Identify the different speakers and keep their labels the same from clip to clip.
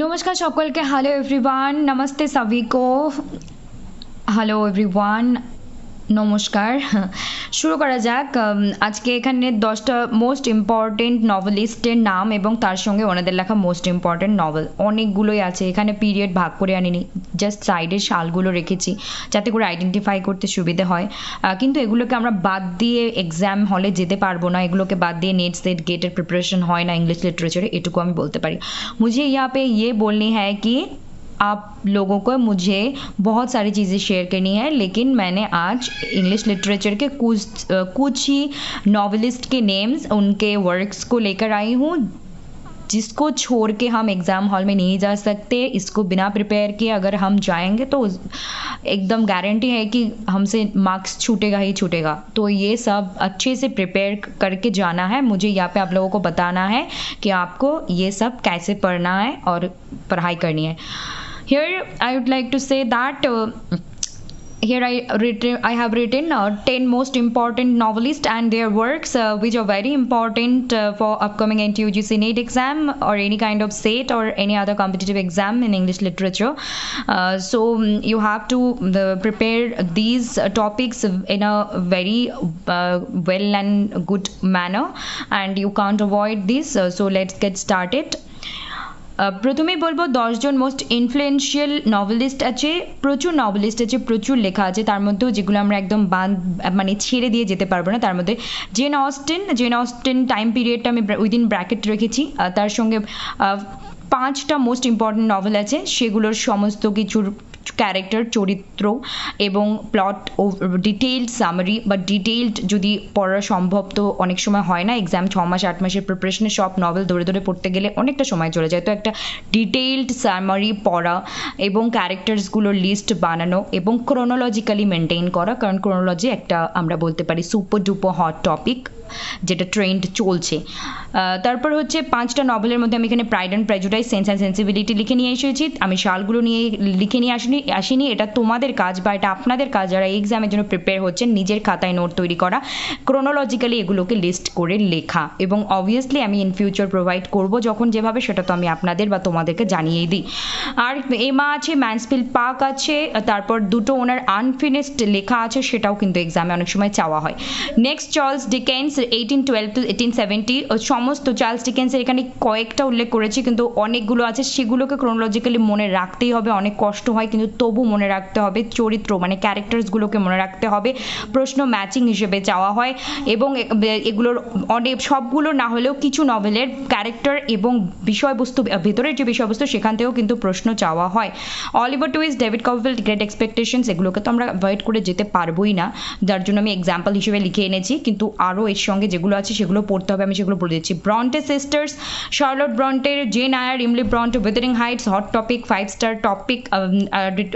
Speaker 1: নমস্কার সকলকে। Hello everyone, namaste সभी को। হ্যালো এভরিওয়ান, নমস্কার। শুরু করা যাক। আজকে এখানে 10টা মোস্ট ইম্পর্টেন্ট নভেলিস্টের নাম এবং তার সঙ্গে ওনাদের লেখা মোস্ট ইম্পর্টেন্ট নভেল অনেকগুলোই আছে। এখানে পিরিয়ড ভাগ করে আনিনি, জাস্ট সাইডের সালগুলো রেখেছি যাতে করে আইডেন্টিফাই করতে সুবিধে হয়। কিন্তু এগুলোকে আমরা বাদ দিয়ে এক্সাম হলে যেতে পারবো না, এগুলোকে বাদ দিয়ে নেট সেট গেটের প্রিপারেশন হয় না इंग्लिश लिटरेचर। एटुकू আমি বলতে পারি। मुझे यहाँ पे ये बोलनी है कि आप लोगों को मुझे बहुत सारी चीज़ें शेयर करनी है, लेकिन मैंने आज इंग्लिश लिटरेचर के कुछ ही नॉवलिस्ट के नेम्स, उनके वर्क्स को लेकर आई हूँ, जिसको छोड़ के हम एग्ज़ाम हॉल में नहीं जा सकते। इसको बिना प्रिपेयर किए अगर हम जाएंगे तो एकदम गारंटी है कि हमसे मार्क्स छूटेगा ही छूटेगा। तो ये सब अच्छे से प्रिपेयर करके जाना है। मुझे यहाँ पे आप लोगों को बताना है कि आपको ये सब कैसे पढ़ना है और पढ़ाई करनी है। Here I would like to say that here I have written 10 most important novelists and their works which are very important for upcoming NTUGC NEET exam or any kind of SAT or any other competitive exam in English literature. So you have to prepare these topics in a very well and good manner, and you can't avoid this. So let's get started. প্রথমেই বলবো 10জন most influential novelist আছে। প্রচুর novelist আছে, প্রচুর লেখা আছে, তার মধ্যেও যেগুলো আমরা একদম মানে ছেড়ে দিয়ে যেতে পারবো না। তার মধ্যে জেন অস্টেন টাইম পিরিয়ডটা আমি উইদিন ব্র্যাকেট রেখেছি। তার সঙ্গে 5টা মোস্ট ইম্পর্টেন্ট নভেল আছে, সেগুলোর সমস্ত কিছুর ক্যারেক্টার, চরিত্র এবং প্লট ও ডিটেইলড সামারি বা ডিটেইলড যদি পড়া সম্ভব, তো অনেক সময় হয় না, এক্সাম 6 মাস 8 মাসের প্রিপারেশনে সব নভেল ধরে ধরে পড়তে গেলে অনেকটা সময় চলে যায়। তো একটা ডিটেইলড সামারি পড়া এবং ক্যারেক্টার্সগুলোর লিস্ট বানানো এবং ক্রোনোলজিক্যালি মেনটেন করা, কারণ ক্রোনোলজি একটা আমরা বলতে পারি সুপার ডুপার হট টপিক যেটা ট্রেন্ড চলছে। তারপর হচ্ছে 5টা নভেলের মধ্যে আমি এখানে pride and prejudice, sense and sensibility লিখে নিয়ে এসেছি। আমি সালগুলো লিখে নিয়ে আসিনি, এটা তোমাদের কাজ বা এটা আপনাদের কাজ যারা এই এক্সামের জন্য প্রিপেয়ার হচ্ছেন, নিজের খাতায় নোট তৈরি করা, ক্রোনোলজিক্যালি এগুলোকে লিস্ট করে লেখা, এবং অবভিয়াসলি আমি ইন ফিউচার প্রোভাইড করব যখন যেভাবে, সেটা তো আমি আপনাদের বা তোমাদেরকে জানিয়েই দিই। আর এমা আছে, ম্যানসফিল্ড পার্ক আছে, তারপর দুটো ওনার আনফিনিশড লেখা আছে, সেটাও কিন্তু এক্সামে অনেক সময় চাওয়া হয়। Next Charles Dickens 1812 to 1870। সমস্ত চার্লস ডিকেন্সের এখানে কয়েকটা উল্লেখ করেছি, কিন্তু অনেকগুলো আছে, সেগুলোকে ক্রোনোলজিক্যালি মনে রাখতেই হবে। অনেক কষ্ট হয়, কিন্তু তবু মনে রাখতে হবে। চরিত্র মানে ক্যারেক্টার্সগুলোকে মনে রাখতে হবে, প্রশ্ন ম্যাচিং হিসেবে চাওয়া হয়, এবং এগুলোর অনেক সবগুলো না হলেও কিছু নভেলের ক্যারেক্টার এবং বিষয়বস্তু, ভেতরের যে বিষয়বস্তু সেখান থেকেও কিন্তু প্রশ্ন চাওয়া হয়। Oliver Twist, David Copperfield, Great Expectations, এগুলোকে তো আমরা অ্যাভয়েড করে যেতে পারবোই না, যার জন্য আমি এক্সাম্পল হিসেবে লিখে এনেছি, কিন্তু আরও এর সঙ্গে যেগুলো আছে সেগুলো পড়তে হবে, আমি সেগুলো বলে দিচ্ছি। ব্রন্টে সিস্টার্স, শার্লট ব্রন্টের Jane Eyre, Emily Bronte, Wuthering Heights, hot topic, 5 star topic.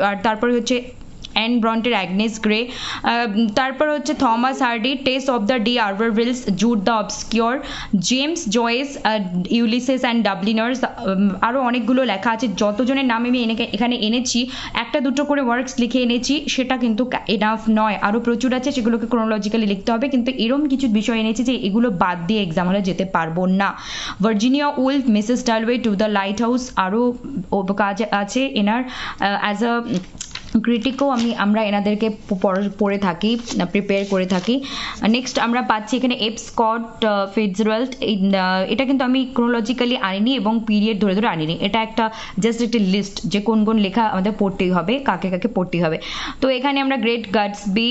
Speaker 1: আর তারপরে হচ্ছে অ্যান ব্রন্টের অ্যাগনেস গ্রে। তারপর হচ্ছে Thomas Hardy, Tess of the d'Urbervilles, Jude the Obscure, James Joyce, Ulysses and Dubliners. আরও অনেকগুলো লেখা আছে, যতজনের নাম আমি এখানে এনেছি, একটা দুটো করে ওয়ার্কস লিখে এনেছি, সেটা কিন্তু এনাফ নয়, আরও প্রচুর আছে, সেগুলোকে ক্রোনোলজিক্যালি লিখতে হবে। কিন্তু এরকম কিছু বিষয় এনেছি যে এগুলো বাদ দিয়ে এক্সাম হলে যেতে পারবো না। Virginia Woolf, Mrs Dalloway, To the Lighthouse, আরও কাজ আছে এনার। অ্যাজ আ ক্রিটিকও আমরা এনাদেরকে পড়ে থাকি, প্রিপেয়ার করে থাকি। নেক্সট আমরা পাচ্ছি এখানে এফ স্কট ফিটজেরাল্ড। এটা কিন্তু আমি ক্রোনোলজিক্যালি আনিনি এবং পিরিয়ড ধরে ধরে আনিনি, এটা একটা জাস্ট একটা লিস্ট যে কোন কোন লেখা আমাদের পড়তেই হবে, কাকে কাকে পড়তেই হবে। তো এখানে আমরা গ্রেট গাটসবি,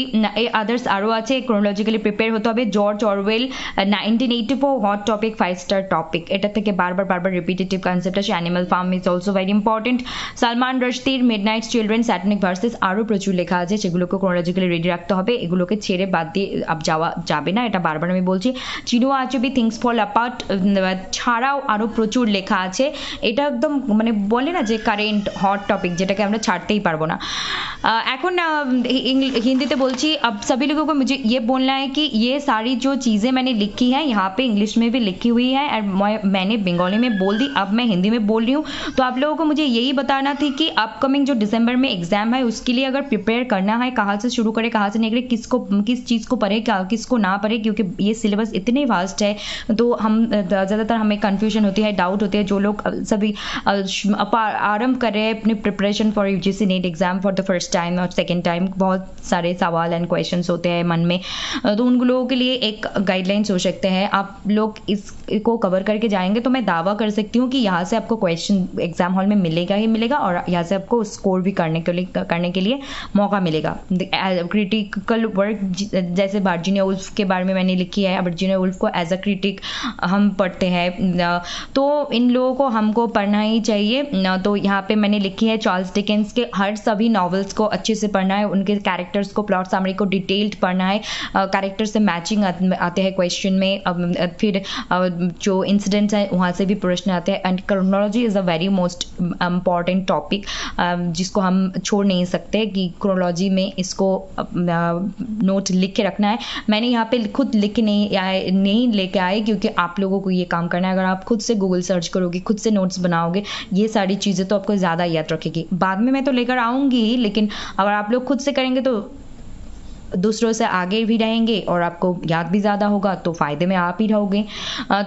Speaker 1: আদার্স আরও আছে, ক্রোনোলজিক্যালি প্রিপেয়ার হতে হবে। George Orwell, 1984, hot topic, 5 star topic. এটা থেকে বারবার রিপিটেটিভ কনসেপ্ট আছে। Animal Farm is also very important. Salman রাশদির মিডনাইট চিলড্রেন, স্যাটনিক ভার্সেস, আরও প্রচুর লেখা আছে, সেগুলোকে ক্রোনোলজিক্যালি রেডি রাখতে হবে, এগুলোকে ছেড়ে বাদ দিয়ে যাওয়া যাবে না, এটা বারবার আমি বলছি। চিনুয়া আচেবি, থিংস ফল অ্যাপার্ট ছাড়াও আরও প্রচুর লেখা আছে। এটা একদম মানে বলে না যে কারেন্ট হট টপিক, যেটাকে আমরা ছাড়তেই পারবো না। এখন हिंदीতে বলছি। अब सभी लोगों को मुझे ये बोलना है कि ये सारी जो चीज़ें मैंने लिखी हैं यहाँ पे इंग्लिश में भी लिखी हुई है, और मैंने बंगाली में बोल दी, अब मैं हिंदी में बोल रही हूँ। तो आप लोगों को मुझे यही बताना थी कि अपकमिंग जो दिसंबर में एग्ज़ाम है उसके लिए अगर प्रिपेयर करना है कहाँ से शुरू करें कहाँ से नहीं करें, किस चीज़ को पढ़े क्या किसको ना पढ़े, क्योंकि ये सिलेबस इतने वास्ट है तो हम ज़्यादातर हमें कन्फ्यूजन होती है, डाउट होती है। जो लोग सभी आरंभ कर रहे हैं अपनी preparation for UGC NET exam for the first time और सेकेंड टाइम, बहुत सारे सवाल एंड क्वेश्चन होते हैं मन में, तो उन लोगों के लिए एक गाइडलाइंस हो सकते हैं। आप लोग इसको कवर करके जाएंगे तो मैं दावा कर सकती हूँ कि यहाँ से आपको क्वेश्चन एग्जाम हॉल में मिलेगा ही मिलेगा और यहाँ से आपको स्कोर भी करने के लिए मौका मिलेगा। क्रिटिकल वर्क जैसे वर्जीनिया वुल्फ के बारे में मैंने लिखी है, वर्जीनिया वुल्फ को एज अ क्रिटिक हम पढ़ते हैं, तो इन लोगों को हमको पढ़ना ही चाहिए। तो यहाँ पे मैंने लिखी है चार्ल्स डिकेंस के हर सभी नॉवेल्स को अच्छे से पढ़ना है, उनके कैरेक्टर्स को, प्लॉट समरी को डिटेल्ड पढ़ना है, कैरेक्टर से मैचिंग आते हैं क्वेश्चन में, फिर जो इंसिडेंट्स हैं वहाँ से भी प्रश्न आते हैं। And chronology is a very most important topic जिसको हम छोड़ नहीं सकते कि क्रोनोलॉजी में इसको नोट लिख के रखना है। मैंने यहाँ पे खुद लिख के नहीं लेके आए क्योंकि आप लोगों को ये काम करना है। अगर आप खुद से गूगल सर्च करोगे, खुद से नोट्स बनाओगे, ये सारी चीज़ें तो आपको ज़्यादा याद रखेगी। बाद में मैं तो लेकर आऊँगी ही, लेकिन अगर आप लोग खुद से करेंगे तो दूसरों से आगे भी रहेंगे और आपको याद भी ज़्यादा होगा, तो फ़ायदे में आप ही रहोगे।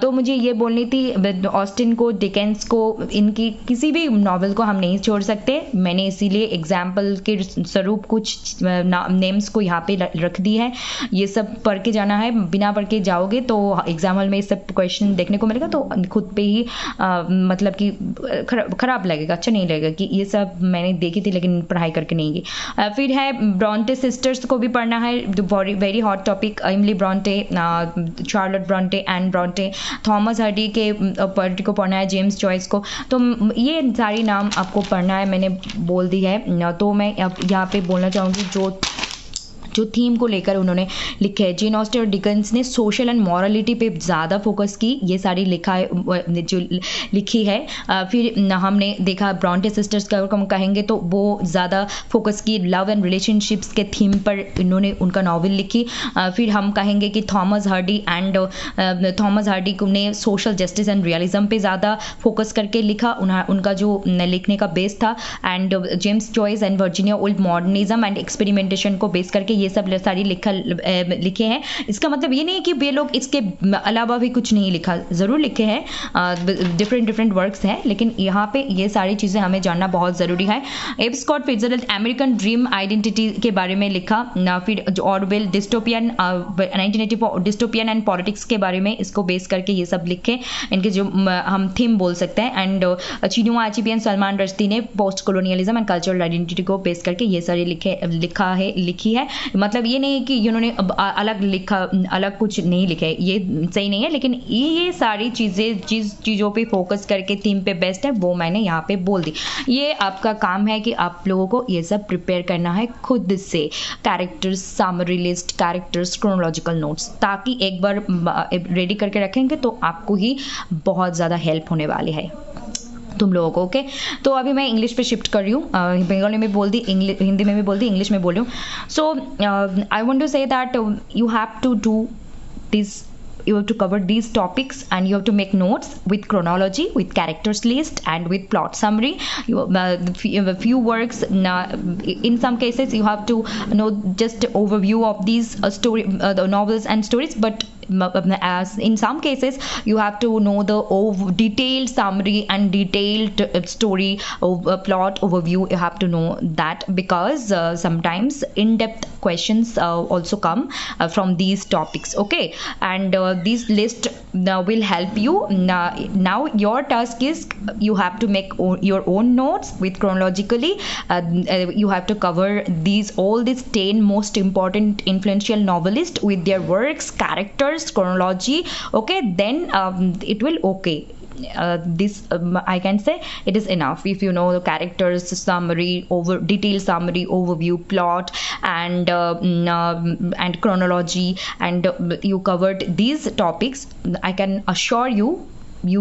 Speaker 1: तो मुझे ये बोलनी थी, ऑस्टिन को, डिकेंस को, इनकी किसी भी नॉवल को हम नहीं छोड़ सकते। मैंने इसीलिए एग्जाम्पल के स्वरूप कुछ नेम्स को यहाँ पे रख दी है। ये सब पढ़ के जाना है, बिना पढ़ के जाओगे तो एग्जाम हॉल में ये सब क्वेश्चन देखने को मिलेगा तो खुद पे ही मतलब कि खराब लगेगा, अच्छा नहीं लगेगा कि ये सब मैंने देखी थी लेकिन पढ़ाई करके नहीं गई। फिर है ब्रॉन्टे सिस्टर्स को भी पढ़ना है, very hot topic. Emily Bronte, Charlotte Bronte, Anne Bronte, Thomas Hardy के पोएट्री को पढ़ना है, जेम्स जॉयस को, तो ये सारी नाम आपको पढ़ना है, मैंने बोल दी है। तो मैं यहाँ पे बोलना चाहूँगी जो थीम को लेकर उन्होंने लिखे है, जेन ऑस्टन और डिकेंस ने सोशल एंड मॉरलिटी पे ज़्यादा फोकस की, ये सारी जो लिखी है। फिर हमने देखा ब्रॉन्टे सिस्टर्स का हम कहेंगे तो वो ज़्यादा फोकस की लव एंड रिलेशनशिप्स के थीम पर इन्होंने उनका नॉवल लिखी। फिर हम कहेंगे कि थॉमस हार्डी ने सोशल जस्टिस एंड रियलिज्म पे ज़्यादा फोकस करके लिखा, उनका जो लिखने का बेस था। And James Joyce and Virginia Woolf modernism and experimentation को बेस करके ये सब सारी लिखे हैं। इसका मतलब ये नहीं कि वे लोग इसके अलावा भी कुछ नहीं लिखा, ज़रूर लिखे हैं, डिफरेंट वर्क्स हैं, लेकिन यहाँ पे ये सारी चीज़ें हमें जानना बहुत ज़रूरी है। F Scott Fitzgerald American dream identity के बारे में लिखा। फिर Orwell dystopian 1984 dystopian and politics के बारे में, इसको बेस करके ये सब लिखे, इनके जो हम थीम बोल सकते हैं। And Chinua Achebe and Salman Rushdie ने post colonialism and cultural identity को बेस करके ये सारी लिखी है। मतलब ये नहीं कि इन्होंने अलग कुछ नहीं लिखे, ये सही नहीं है, लेकिन ये सारी चीज़ें जिस चीज़ों पे फोकस करके थीम पे बेस्ट है वो मैंने यहाँ पे बोल दी। ये आपका काम है कि आप लोगों को ये सब प्रिपेयर करना है खुद से, characters, summary list, characters, chronological notes, ताकि एक बार रेडी करके रखेंगे तो आपको ही बहुत ज़्यादा हेल्प होने वाली है तुम लोगों को। ओके, तो अभी मैं इंग्लिश पे शिफ्ट कर रही हूँ, बंगाली में बोल दी, हिंदी में भी बोल दी, इंग्लिश में बोल रही हूँ। So I want to say that you have to do this, you have to cover these topics and you have to make notes with chronology, with characters list and with plot summary. A few works, in some cases you have to know just overview of these the novels and stories, but as in some cases you have to know the detailed summary and detailed story plot overview. You have to know that because sometimes in-depth questions also come from these topics. Okay, and this list will help you. Now your task is you have to make your own notes with chronologically. You have to cover all these 10 most important influential novelists with their works, characters, chronology. Okay, then it will okay. This I can say it is enough if you know the characters, summary, detailed summary, overview, plot, and chronology, and you covered these topics. I can assure you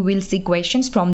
Speaker 1: will see questions from